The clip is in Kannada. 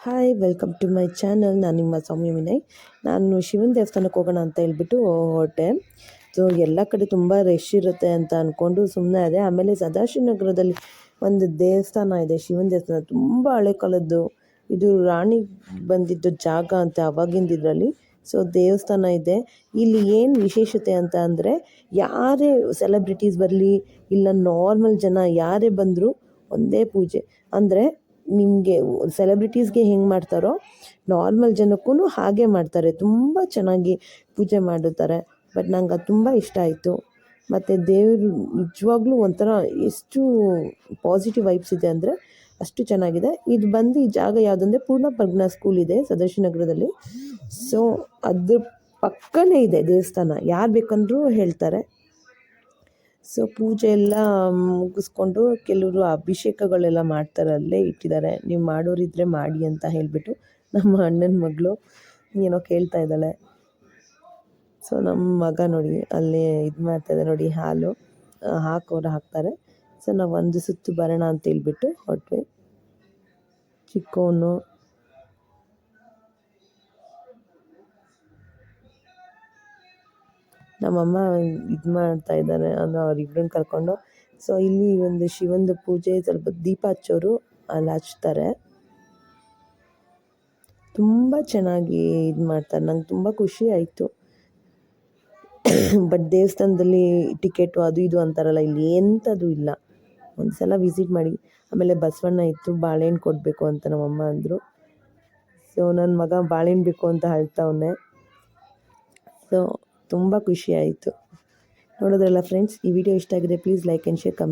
Hi welcome to my channel. ನಾನು ನಿಮ್ಮ ಸೌಮ್ಯ ವಿನಯ್. ನಾನು ಶಿವನ ದೇವಸ್ಥಾನಕ್ಕೆ ಹೋಗೋಣ ಅಂತ ಹೇಳ್ಬಿಟ್ಟು ಹೊರಟೆ. ಸೊ ಎಲ್ಲ ಕಡೆ ತುಂಬ ರಶ್ ಇರುತ್ತೆ ಅಂತ ಅಂದ್ಕೊಂಡು ಸುಮ್ಮನೆ ಅದೇ. ಆಮೇಲೆ ಸದಾಶಿವನಗರದಲ್ಲಿ ಒಂದು ದೇವಸ್ಥಾನ ಇದೆ, ಶಿವನ ದೇವಸ್ಥಾನ, ತುಂಬ ಹಳೆ ಕಾಲದ್ದು. ಇದು ರಾಣಿ ಬಂದಿದ್ದು ಜಾಗ ಅಂತ ಅವಾಗಿಂದ ಇದರಲ್ಲಿ. ಸೊ ದೇವಸ್ಥಾನ ಇದೆ. ಇಲ್ಲಿ ಏನು ವಿಶೇಷತೆ ಅಂತ ಅಂದರೆ, ಯಾರೇ ಸೆಲೆಬ್ರಿಟೀಸ್ ಬರಲಿ ಇಲ್ಲ ನಾರ್ಮಲ್ ಜನ ಯಾರೇ ಬಂದರೂ ಒಂದೇ ಪೂಜೆ. ಅಂದರೆ ನಿಮಗೆ ಸೆಲೆಬ್ರಿಟೀಸ್ಗೆ ಹೆಂಗೆ ಮಾಡ್ತಾರೋ ನಾರ್ಮಲ್ ಜನಕ್ಕೂ ಹಾಗೆ ಮಾಡ್ತಾರೆ. ತುಂಬ ಚೆನ್ನಾಗಿ ಪೂಜೆ ಮಾಡುತ್ತಾರೆ. ಬಟ್ ನಂಗೆ ಅದು ತುಂಬ ಇಷ್ಟ ಆಯಿತು. ಮತ್ತು ದೇವರು ನಿಜವಾಗ್ಲೂ ಒಂಥರ ಎಷ್ಟು ಪಾಸಿಟಿವ್ ವೈಬ್ಸ್ ಇದೆ ಅಂದರೆ ಅಷ್ಟು ಚೆನ್ನಾಗಿದೆ. ಇದು ಬಂದು ಈ ಜಾಗ ಯಾವುದಂದರೆ ಪೂರ್ಣ ಪ್ರಜ್ಞಾ ಸ್ಕೂಲ್ ಇದೆ ಸದಾಶಿವನಗರದಲ್ಲಿ. ಸೊ ಅದ್ರ ಪಕ್ಕನೇ ಇದೆ ದೇವಸ್ಥಾನ, ಯಾರು ಬೇಕಂದ್ರೂ ಹೇಳ್ತಾರೆ. ಸೊ ಪೂಜೆ ಎಲ್ಲ ಮುಗಿಸ್ಕೊಂಡು ಕೆಲವರು ಅಭಿಷೇಕಗಳೆಲ್ಲ ಮಾಡ್ತಾರೆ, ಅಲ್ಲೇ ಇಟ್ಟಿದ್ದಾರೆ. ನೀವು ಮಾಡೋರಿದ್ದರೆ ಮಾಡಿ ಅಂತ ಹೇಳಿಬಿಟ್ಟು ನಮ್ಮ ಅಣ್ಣನ ಮಗಳು ಏನೋ ಕೇಳ್ತಾ ಇದ್ದಾಳೆ. ಸೊ ನಮ್ಮ ಮಗ ನೋಡಿ ಅಲ್ಲೇ ಇದು ಮಾಡ್ತಾಯಿದ್ದೆ ನೋಡಿ, ಹಾಲು ಹಾಕ್ತಾರೆ. ಸೊ ನಾವು ಒಂದು ಸುತ್ತು ಬರೋಣ ಅಂತ ಹೇಳ್ಬಿಟ್ಟು ಹೊರಟ್ವಿ. ಚಿಕ್ಕವನು ನಮ್ಮಮ್ಮ ಇದು ಮಾಡ್ತಾ ಇದ್ದಾರೆ, ಅಂದರೆ ಅವರಿಬ್ಬರನ್ನ ಕರ್ಕೊಂಡು. ಸೊ ಇಲ್ಲಿ ಒಂದು ಶಿವಂದು ಪೂಜೆ, ಸ್ವಲ್ಪ ದೀಪ ಹಚ್ಚೋರು ಅಲ್ಲಿ ಹಚ್ತಾರೆ. ತುಂಬ ಚೆನ್ನಾಗಿ ಇದು ಮಾಡ್ತಾರೆ. ನಂಗೆ ತುಂಬ ಖುಷಿ ಆಯಿತು. ಬಟ್ ದೇವಸ್ಥಾನದಲ್ಲಿ ಟಿಕೆಟು ಅದು ಇದು ಅಂತಾರಲ್ಲ, ಇಲ್ಲಿ ಎಂಥದ್ದು ಇಲ್ಲ. ಒಂದು ಸಲ ವಿಸಿಟ್ ಮಾಡಿ. ಆಮೇಲೆ ಬಸವಣ್ಣ ಇತ್ತು, ಬಾಳೆಹಣ್ಣು ಕೊಡಬೇಕು ಅಂತ ನಮ್ಮಮ್ಮ ಅಂದರು. ಸೊ ನನ್ನ ಮಗ ಬಾಳೆಹಣ್ಣು ಬೇಕು ಅಂತ ಹೇಳ್ತಾವನೆ. ಸೊ ತುಂಬ ಖುಷಿ ಆಯಿತು. ನೋಡಿದ್ರಲ್ಲ ಫ್ರೆಂಡ್ಸ್, ಈ ವಿಡಿಯೋ ಇಷ್ಟ ಆಗಿದೆ please like and share, comment.